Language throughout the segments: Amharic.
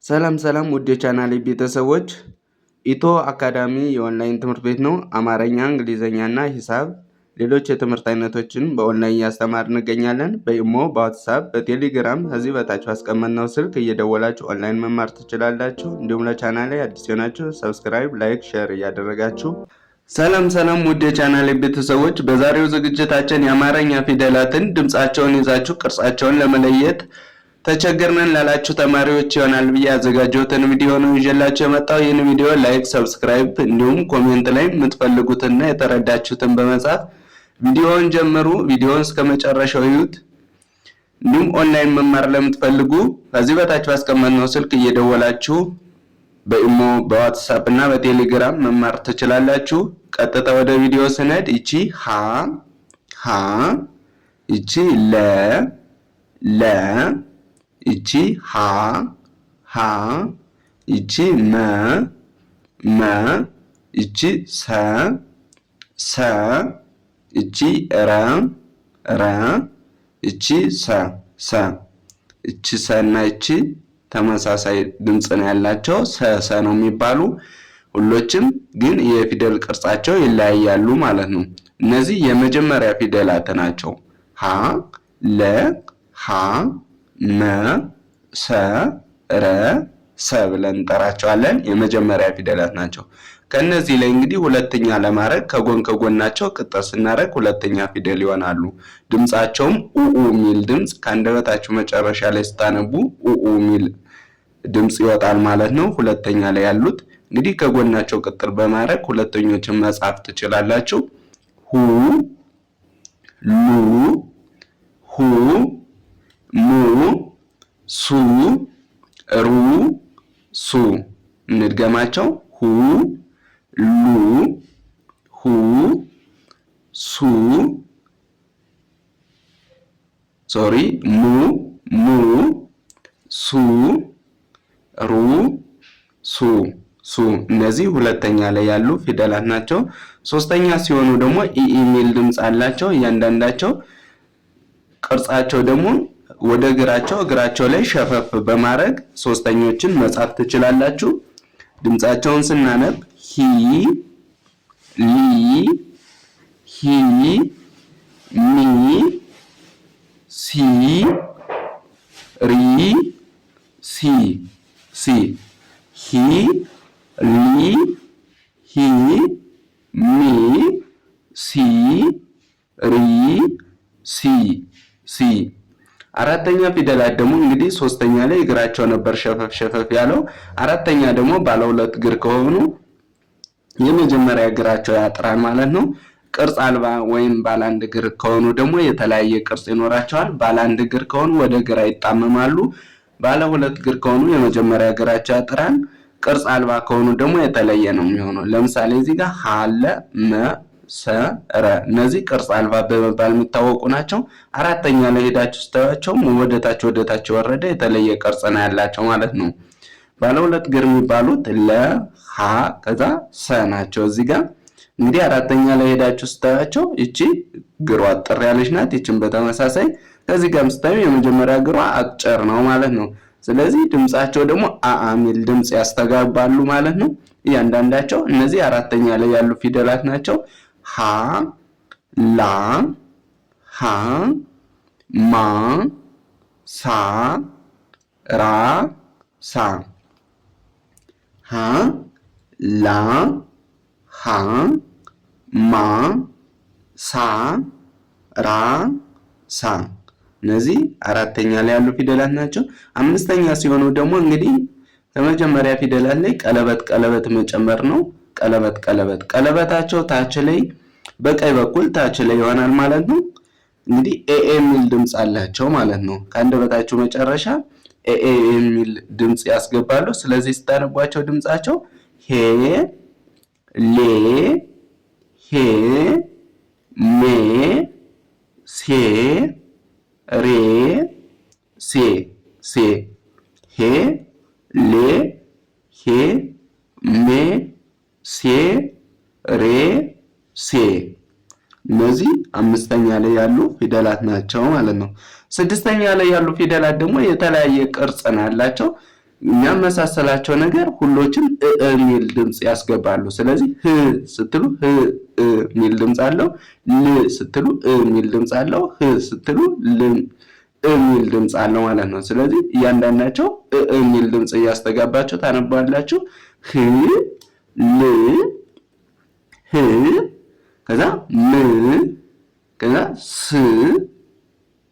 ሰላም ሰላም ውድ የቻናሌ ቤተሰቦች ኢትዮ አካዳሚ የኦንላይን ትምህርት ቤት ነው። አማርኛ፣ እንግሊዘኛና ሂሳብ ሌሎች የትምህርት አይነቶችን በኦንላይን እያስተማርን እንገኛለን። በኢሞ፣ በዋትስአፕ፣ በቴሌግራም ከዚህ በታች አስቀመጥነው ስልክ እየደወላችሁ ኦንላይን መማር ትችላላችሁ። እንዲሁም ለቻናሌ አዲስ የሆናችሁ ሰብስክራይብ፣ ላይክ፣ ሼር እያደረጋችሁ ሰላም ሰላም ውድ የቻናሌ ቤተሰቦች በዛሬው ዝግጅታችን የአማርኛ ፊደላትን ድምጻቸውን ይዛችሁ ቅርጻቸውን ለመለየት ተቸገርነን ላላችሁ ተማሪዎች ይሆናል ብዬ ያዘጋጀሁትን ቪዲዮ ነው ይዤላችሁ የመጣው። ይህን ቪዲዮ ላይክ፣ ሰብስክራይብ እንዲሁም ኮሜንት ላይ የምትፈልጉትና የተረዳችሁትን በመጻፍ ቪዲዮውን ጀምሩ። ቪዲዮውን እስከመጨረሻው ይዩት። እንዲሁም ኦንላይን መማር ለምትፈልጉ ከዚህ በታች ባስቀመጥነው ስልክ እየደወላችሁ በኢሞ፣ በዋትስአፕ እና በቴሌግራም መማር ትችላላችሁ። ቀጥታ ወደ ቪዲዮ ስነድ ይቺ ሀ ይቺ ለ ይቺ ሀ ይቺ መ ይቺ ሰ ይቺ ረ ይቺ ሰ ይቺ ሰና ይቺ ተመሳሳይ ድምጽ ነው ያላቸው ሰ ነው የሚባሉ። ሁሎችም ግን የፊደል ቅርጻቸው ይለያያሉ ማለት ነው። እነዚህ የመጀመሪያ ፊደላት ናቸው። ሀ መ ሰ ረ ሰ ብለን እንጠራቸዋለን። የመጀመሪያ ፊደላት ናቸው። ከነዚህ ላይ እንግዲህ ሁለተኛ ለማድረግ ከጎን ከጎናቸው ቅጥል ስናደርግ ሁለተኛ ፊደል ይሆናሉ። ድምጻቸውም ኡኡ ሚል ድምጽ ከአንደበታችሁ መጨረሻ ላይ ስታነቡ ኡኡ ሚል ድምጽ ይወጣል ማለት ነው። ሁለተኛ ላይ ያሉት እንግዲህ ከጎናቸው ቅጥል በማድረግ ሁለተኞችን መጻፍ ትችላላችሁ። ሁ ሙ ሱ ሩ ሱ። እንድገማቸው ሁ ሱ ሙ ሱ ሩ ሱ። እነዚህ ሁለተኛ ላይ ያሉ ፊደላት ናቸው። ሶስተኛ ሲሆኑ ደግሞ ኢ ሚል ድምጽ አላቸው። እያንዳንዳቸው ቅርጻቸው ደግሞ ወደ እግራቸው ላይ ሸፈፍ በማድረግ ሶስተኞችን መጻፍ ትችላላችሁ። ድምጻቸውን ስናነብ ሂ ሚ ሲ ሪ ሲ ሂ ሚ ሲ ሪ ሲ። አራተኛ ፊደላት ደግሞ እንግዲህ ሶስተኛ ላይ እግራቸው ነበር ሸፈፍ ያለው። አራተኛ ደግሞ ባለ ሁለት እግር ከሆኑ የመጀመሪያ እግራቸው ያጥራል ማለት ነው። ቅርጽ አልባ ወይም ባለ አንድ እግር ከሆኑ ደግሞ የተለያየ ቅርጽ ይኖራቸዋል። ባለ አንድ እግር ከሆኑ ወደ ግራ ይጣመማሉ። ባለ ሁለት እግር ከሆኑ የመጀመሪያ እግራቸው ያጥራል። ቅርጽ አልባ ከሆኑ ደግሞ የተለየ ነው የሚሆነው። ለምሳሌ እዚህ ጋር ሀለ መሰረ እነዚህ ቅርጽ አልባ በመባል የሚታወቁ ናቸው። አራተኛ ላይ ሄዳችሁ ስታዩአቸው ወደታች ወረደ የተለየ ቅርጽ ነው ያላቸው ማለት ነው። ባለ ሁለት እግር የሚባሉት ሀ ከዛ ሰ ናቸው። እዚህ ጋር እንግዲህ አራተኛ ላይ ሄዳችሁ ስታዩአቸው እቺ እግሯ አጠር ያለች ናት። እቺን በተመሳሳይ ከዚህ ጋር ስታዩ የመጀመሪያ እግሯ አጭር ነው ማለት ነው። ስለዚህ ድምጻቸው ደግሞ አ ሚል ድምጽ ያስተጋባሉ ማለት ነው። እያንዳንዳቸው እነዚህ አራተኛ ላይ ያሉ ፊደላት ናቸው። ሀ ላ ሀ ማ ሳ ራ ሳ ሀ ላ ሀ ማ ሳ ራ ሳ እነዚህ አራተኛ ላይ ያሉ ፊደላት ናቸው። አምስተኛ ሲሆኑ ደግሞ እንግዲህ ከመጀመሪያ ፊደላት ላይ ቀለበት መጨመር ነው። ቀለበታቸው ታች ላይ በቀኝ በኩል ታች ላይ ይሆናል ማለት ነው። እንግዲህ ኤኤ የሚል ድምጽ አላቸው ማለት ነው። ከአንደበታቸው መጨረሻ ኤኤ የሚል ድምጽ ያስገባሉ። ስለዚህ ስታነቧቸው ድምጻቸው ሄ ሌ ሄ ሜ ሴ ሬ ሴ ሄ ሌ ሄ ሜ ሴ ሬ ሴ እነዚህ አምስተኛ ላይ ያሉ ፊደላት ናቸው ማለት ነው። ስድስተኛ ላይ ያሉ ፊደላት ደግሞ የተለያየ ቅርጽ ነው ያላቸው። የሚያመሳሰላቸው ነገር ሁሎችም የሚል ድምጽ ያስገባሉ። ስለዚህ ህ ስትሉ ህ የሚል ድምጽ አለው። ል ስትሉ የሚል ድምጽ አለው። ህ ስትሉ ል የሚል ድምጽ አለው ማለት ነው። ስለዚህ እያንዳንዳቸው የሚል ድምጽ እያስተጋባችሁ ታነባላችሁ። ህ ል ህ ከዛ ም ከዛ ስ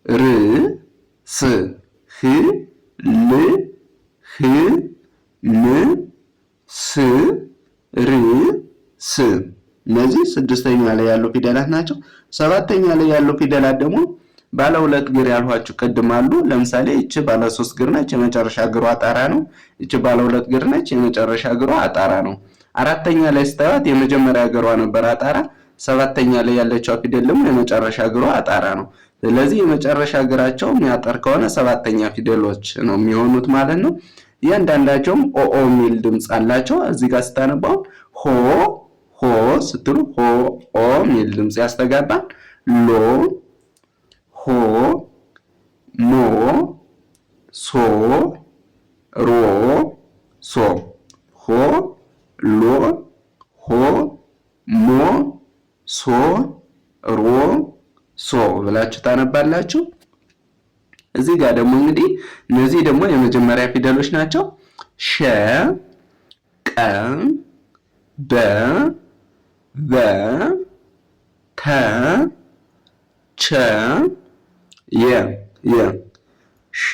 ር ስ ህ ል ህ ም ስ ር ስ እነዚህ ስድስተኛ ላይ ያሉ ፊደላት ናቸው። ሰባተኛ ላይ ያሉ ፊደላት ደግሞ ባለ ሁለት እግር ያልኋችሁ ቅድም አሉ። ለምሳሌ እቺ ባለ ሶስት እግር ነች፣ የመጨረሻ እግሯ አጣራ ነው። እቺ ባለ ሁለት እግር ነች፣ የመጨረሻ እግሯ አጣራ ነው። አራተኛ ላይ ስታዩት የመጀመሪያ እግሯ ነበር አጣራ። ሰባተኛ ላይ ያለችው ፊደል ደግሞ የመጨረሻ እግሯ አጣራ ነው። ስለዚህ የመጨረሻ እግራቸው የሚያጠር ከሆነ ሰባተኛ ፊደሎች ነው የሚሆኑት ማለት ነው። እያንዳንዳቸውም ኦ የሚል ድምጽ አላቸው። እዚህ ጋር ስታነባው ሆ ሆ ስትሉ ሆ ኦ የሚል ድምጽ ያስተጋባል። ሎ ሆ ሞ ሶ ሮ ሶ ሆ ሎ ሆ ሞ ሶ ሮ ሶ ብላችሁ ታነባላችሁ። እዚህ ጋር ደግሞ እንግዲህ እነዚህ ደግሞ የመጀመሪያ ፊደሎች ናቸው። ሸ ቀ በ በ ተ ቸ የ የ ሸ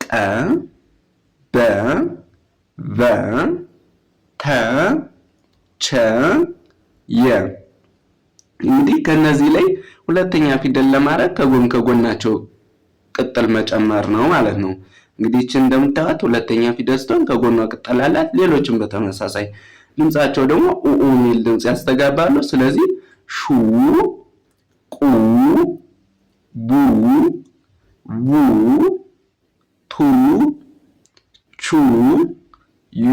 ቀ በ በ ተ ቸ የ እንግዲህ ከነዚህ ላይ ሁለተኛ ፊደል ለማድረግ ከጎናቸው ቅጥል መጨመር ነው ማለት ነው። እንግዲህ እቺ እንደምታዩት ሁለተኛ ፊደል ስትሆን ከጎኗ ቅጥል አላት። ሌሎችም በተመሳሳይ ድምጻቸው ደግሞ ኡ የሚል ድምጽ ያስተጋባሉ። ስለዚህ ሹ ቁ ቡ ቡ ቱ ቹ ዩ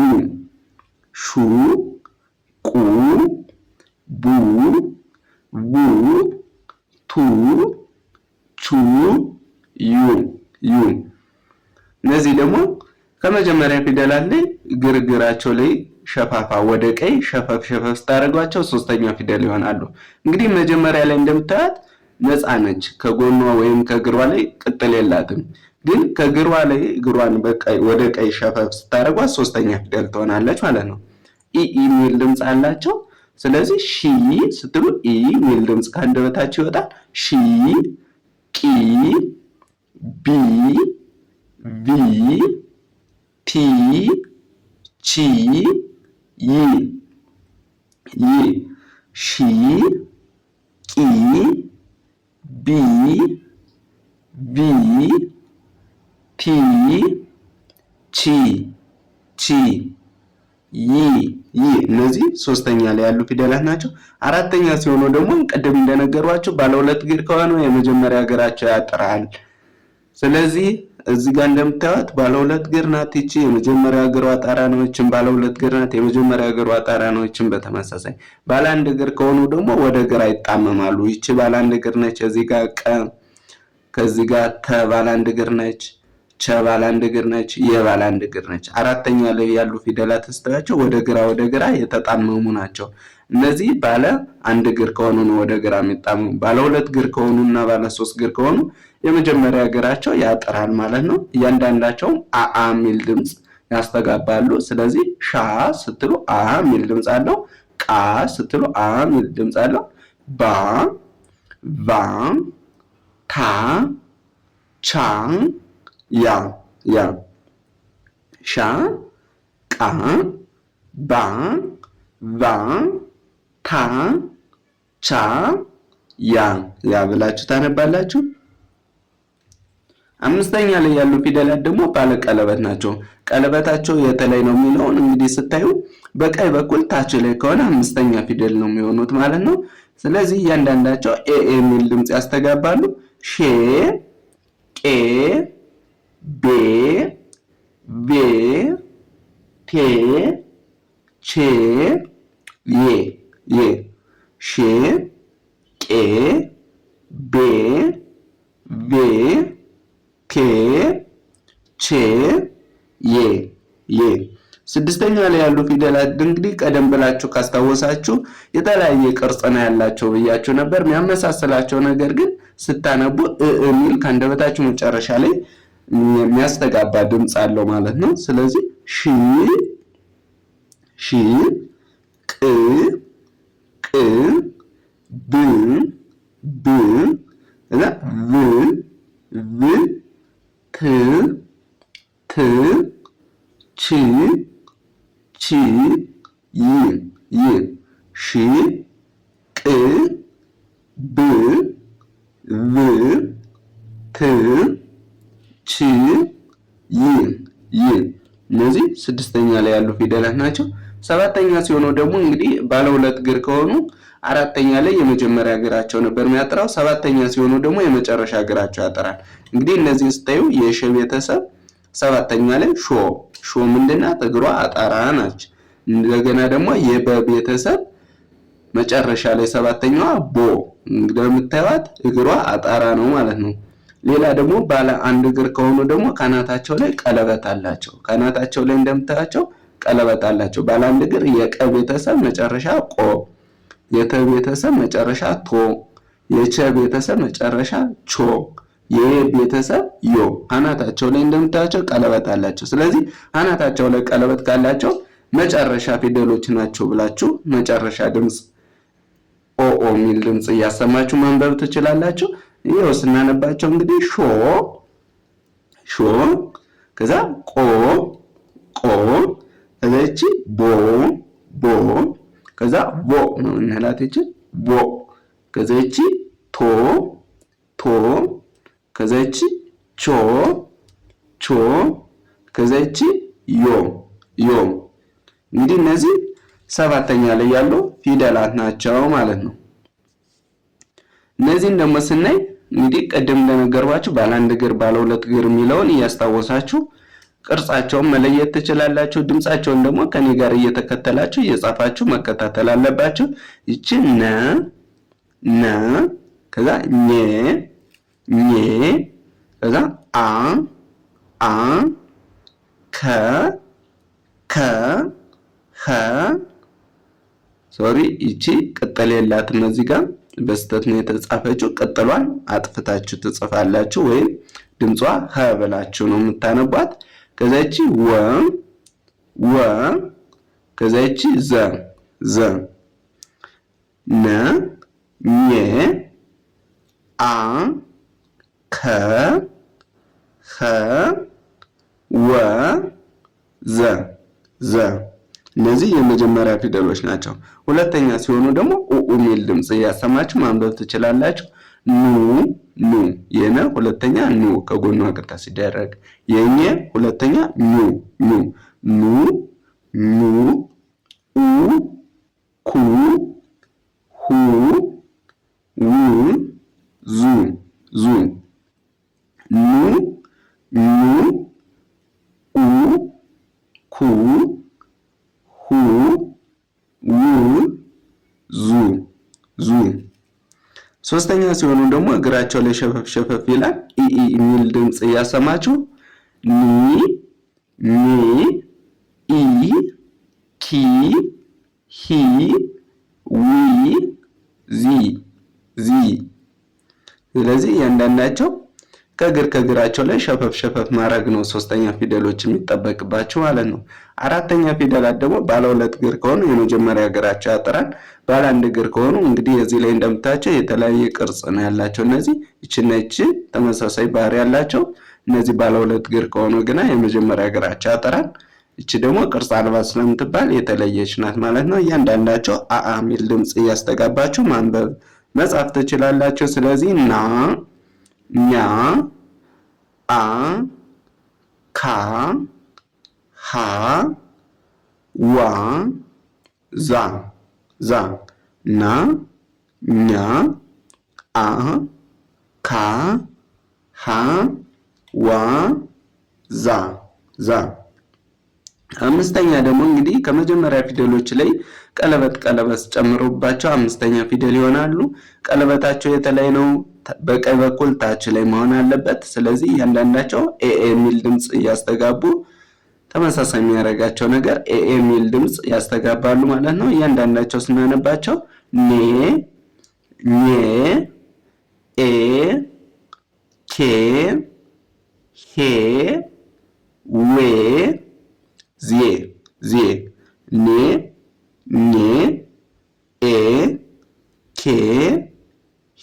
ሹ ቁ ቡ ቡ ቱ ቹ ዩ ዩ እነዚህ ደግሞ ከመጀመሪያ ፊደላት ላይ ግርግራቸው ላይ ሸፋፋ ወደ ቀይ ሸፈፍ ሸፈፍ ስታደርጓቸው ሶስተኛ ፊደል ይሆናሉ። እንግዲህ መጀመሪያ ላይ እንደምታዩት ነፃ ነች። ከጎኗ ወይም ከግሯ ላይ ቅጥል የላትም። ግን ከግሯ ላይ እግሯን በቀይ ወደ ቀይ ሸፈፍ ስታደርጓት ሶስተኛ ፊደል ትሆናለች ማለት ነው። ኢ የሚል ድምጽ አላቸው። ስለዚህ ሺ ስትሉ ኢ የሚል ድምጽ ከአንደበታቸው ይወጣል። ሺ ቂ ቢ ቪ ቲ ቺ ይ ይ ሺ ቂ ቢ ቪ ቲ ቺ ቺ ይ ይ እነዚህ ሶስተኛ ላይ ያሉ ፊደላት ናቸው። አራተኛ ሲሆኑ ደግሞ ቅድም እንደነገሯችሁ ባለ ሁለት እግር ከሆነ የመጀመሪያ እግራቸው ያጥራል። ስለዚህ እዚህ ጋር እንደምታዩት ባለ ሁለት እግር ናት። ይቺ የመጀመሪያ እግሯ አጣራ ነው። ይቺም ባለ ሁለት እግር ናት። የመጀመሪያ እግሯ አጣራ ነው። ይቺም በተመሳሳይ ባለ አንድ እግር ከሆኑ ደግሞ ወደ ግራ ይጣመማሉ። ይቺ ባለ አንድ እግር ነች። እዚህ ጋር ቀ ከዚህ ጋር ተ ባለ አንድ እግር ነች። ቸ ባለ አንድ እግር ነች። የ ባለ አንድ እግር ነች። አራተኛ ላይ ያሉ ፊደላት ስታያቸው ወደ ግራ የተጣመሙ ናቸው። እነዚህ ባለ አንድ እግር ከሆኑ ነው ወደ ግራ የሚጣመሙ። ባለ ሁለት እግር ከሆኑና ባለ ሶስት እግር ከሆኑ የመጀመሪያ እግራቸው ያጥራል ማለት ነው። እያንዳንዳቸውም አ የሚል ድምጽ ያስተጋባሉ። ስለዚህ ሻ ስትሉ አ የሚል ድምጽ አለው። ቃ ስትሉ አ የሚል ድምጽ አለው። ባ ቫ ታ ቻ ያ ያ ሻ ቃ ባ ቫ ታ ቻ ያ ያ ብላችሁ ታነባላችሁ። አምስተኛ ላይ ያሉ ፊደላት ደግሞ ባለ ቀለበት ናቸው። ቀለበታቸው የተለይ ነው የሚለውን እንግዲህ ስታዩ በቀኝ በኩል ታች ላይ ከሆነ አምስተኛ ፊደል ነው የሚሆኑት ማለት ነው። ስለዚህ እያንዳንዳቸው ኤ የሚል ድምጽ ያስተጋባሉ። ሼ ቄ ቤ ቤ ቴ ቼ ዬ ዬ ሼ ቄ ቤ ቤ ቴ ቼ የ። ስድስተኛ ላይ ያሉ ፊደላት እንግዲህ ቀደም ብላችሁ ካስታወሳችሁ የተለያየ ቅርጽ ነው ያላቸው ብያችሁ ነበር። የሚያመሳስላቸው ነገር ግን ስታነቡ የሚል ከአንደበታችሁ መጨረሻ ላይ የሚያስተጋባ ድምፅ አለው ማለት ነው። ስለዚህ ሺ ሺ ቅ ቅ ብ ብ እና ቭ ቭ ት ት ቺ ቺ ይ ይ ሺ ቅ ብ ቭ ት ቺ ይ ይ እነዚህ ስድስተኛ ላይ ያሉ ፊደላት ናቸው። ሰባተኛ ሲሆኑ ደግሞ እንግዲህ ባለ ሁለት እግር ከሆኑ አራተኛ ላይ የመጀመሪያ እግራቸው ነበር የሚያጠራው። ሰባተኛ ሲሆኑ ደግሞ የመጨረሻ እግራቸው ያጠራል። እንግዲህ እነዚህን ስታዩ የሸ ቤተሰብ ሰባተኛ ላይ ሾ ሾ ምንድናት? እግሯ አጣራ ናች። እንደገና ደግሞ የበ ቤተሰብ መጨረሻ ላይ ሰባተኛዋ ቦ እንደምታዩት እግሯ አጣራ ነው ማለት ነው። ሌላ ደግሞ ባለ አንድ እግር ከሆኑ ደግሞ ካናታቸው ላይ ቀለበት አላቸው። ካናታቸው ላይ እንደምታያቸው ቀለበት አላቸው። ባለ አንድ እግር የቀ ቤተሰብ መጨረሻ ቆ፣ የተ ቤተሰብ መጨረሻ ቶ፣ የቸ ቤተሰብ መጨረሻ ቾ፣ የየ ቤተሰብ ዮ። አናታቸው ላይ እንደምታያቸው ቀለበት አላቸው። ስለዚህ አናታቸው ላይ ቀለበት ካላቸው መጨረሻ ፊደሎች ናቸው ብላችሁ መጨረሻ ድምፅ ኦ ሚል ድምፅ እያሰማችሁ ማንበብ ትችላላችሁ። ይሄው ስናነባቸው እንግዲህ ሾ ሾ፣ ከዛ ቆ ቆ፣ እቺ ቦ ቦ፣ ከዛ ቦ ነው እንላትች ቦ፣ ከዛ እቺ ቶ ቶ፣ ከዛ እቺ ቾ ቾ፣ ከዛ እቺ ዮ ዮ። እንግዲህ እነዚህ ሰባተኛ ላይ ያሉ ፊደላት ናቸው ማለት ነው። እነዚህን ደግሞ ስናይ እንግዲህ ቀደም እንደነገርኳችሁ ባለ አንድ እግር ባለ ሁለት እግር የሚለውን እያስታወሳችሁ ቅርጻቸውን መለየት ትችላላችሁ። ድምጻቸውን ደግሞ ከኔ ጋር እየተከተላችሁ እየጻፋችሁ መከታተል አለባችሁ። ይቺ ነ ነ፣ ከዛ ኘ ኘ፣ ከዛ አ አ፣ ከ ከ፣ ኸ። ሶሪ ይቺ ቅጥል የላትም እዚህ ጋር በስተት ነው የተጻፈችው። ቅጥሏን አጥፍታችሁ ትጽፋላችሁ ወይም ድምጿ ሀ ብላችሁ ነው የምታነቧት። ከዛቺ ወ ወ፣ ከዛቺ ዘ ዘ፣ ነ ኘ፣ አ፣ ከ፣ ኸ፣ ወ፣ ዘ ዘ። እነዚህ የመጀመሪያ ፊደሎች ናቸው። ሁለተኛ ሲሆኑ ደግሞ ኡ ሚል ድምጽ እያሰማችሁ ማንበብ ትችላላችሁ። ኑ ኑ፣ የነ ሁለተኛ ኑ ከጎኗ ቅርታ ሲደረግ፣ የኘ ሁለተኛ ኑ ኑ ኑ ኑ፣ ኡ ኩ ሁ ው ዙ ዙ፣ ኑ ኑ ኡ ኩ ሁ ው ዙ ዙ። ሶስተኛ ሲሆኑ ደግሞ እግራቸው ላይ ሸፈፍ ሸፈፍ ይላል። ኢ የሚል ድምጽ እያሰማችሁ ኒ ኒ፣ ኢ ኪ ሂ ዊ ዚ ዚ። ስለዚህ እያንዳንዳቸው ከእግራቸው ላይ ሸፈፍ ሸፈፍ ማድረግ ነው ሶስተኛ ፊደሎች የሚጠበቅባቸው ማለት ነው። አራተኛ ፊደላት ደግሞ ባለ ሁለት እግር ከሆኑ የመጀመሪያ እግራቸው ያጠራል። ባለ አንድ እግር ከሆኑ እንግዲህ እዚህ ላይ እንደምታቸው የተለያየ ቅርጽ ነው ያላቸው። እነዚህ ይችና ይች ተመሳሳይ ባህሪ ያላቸው። እነዚህ ባለ ሁለት እግር ከሆኑ ግና የመጀመሪያ እግራቸው ያጠራል። ይቺ ደግሞ ቅርጽ አልባ ስለምትባል የተለየች ናት ማለት ነው። እያንዳንዳቸው አአ ሚል ድምጽ እያስተጋባችሁ ማንበብ መጻፍ ትችላላችሁ። ስለዚህ ና ኛ አ ካ ሃ ዋ ዛ ዛ፣ ና ኛ አ ካ ሃ ዋ ዛ ዛ። አምስተኛ ደግሞ እንግዲህ ከመጀመሪያ ፊደሎች ላይ ቀለበት ጨምሮባቸው አምስተኛ ፊደል ይሆናሉ። ቀለበታቸው የተለያየ ነው። በቀኝ በኩል ታች ላይ መሆን አለበት። ስለዚህ እያንዳንዳቸው ኤ የሚል ድምጽ እያስተጋቡ ተመሳሳይ የሚያደርጋቸው ነገር ኤ የሚል ድምፅ ያስተጋባሉ ማለት ነው። እያንዳንዳቸው ስናነባቸው ኔ፣ ኘ፣ ኤ፣ ኬ፣ ሄ፣ ዌ፣ ዜ ዜ ኔ፣ ኘ፣ ኤ፣ ኬ፣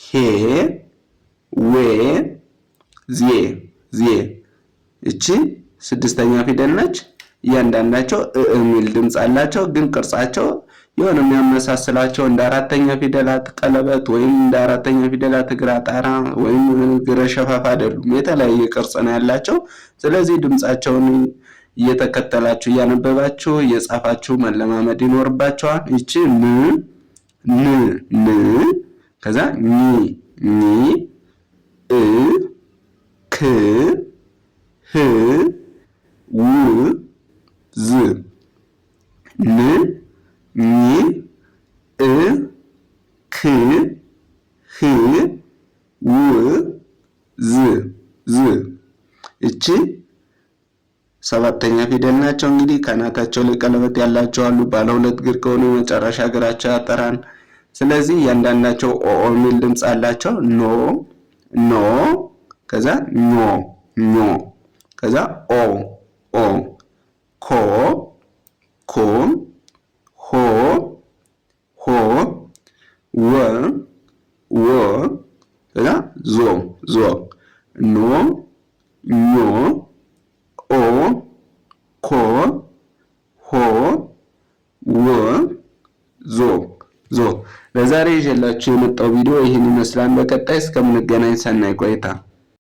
ሄ፣ ዌ፣ ዜ ዜ። እቺ ስድስተኛ ፊደል ነች። እያንዳንዳቸው የሚል ድምፅ አላቸው፣ ግን ቅርጻቸው የሆነ የሚያመሳስላቸው እንደ አራተኛ ፊደላት ቀለበት ወይም እንደ አራተኛ ፊደላት እግረ አጣራ ወይም እግረ ሸፋፍ አይደሉም። የተለያየ ቅርጽ ነው ያላቸው። ስለዚህ ድምፃቸውን እየተከተላችሁ እያነበባችሁ እየጻፋችሁ መለማመድ ይኖርባቸዋል። ይቺ ን ን ን፣ ከዛ ኒ ኒ፣ እ ክ ህ ው ዝ፣ ን ኒ እ ክ ህ ው ዝ ዝ። እቺ ሰባተኛ ፊደል ናቸው። እንግዲህ ከናታቸው ላይ ቀለበት ያላቸው አሉ። ባለ ሁለት እግር ከሆኑ መጨረሻ እግራቸው ያጠራል። ስለዚህ እያንዳንዳቸው ኦ የሚል ድምፅ አላቸው። ኖ ኖ፣ ከዛ ኞ ኞ፣ ከዛ ኦ ኦ፣ ኮ ኮ፣ ሆ ሆ፣ ወ ወ፣ ከዛ ዞ ዞ፣ ኖ ኞ፣ ኦ ኮ፣ ሆ ወ ዞ ዞ። ለዛሬ ይዤላችሁ የመጣው ቪዲዮ ይህን ይመስላል። በቀጣይ እስከምንገናኝ ሰናይ ቆይታ።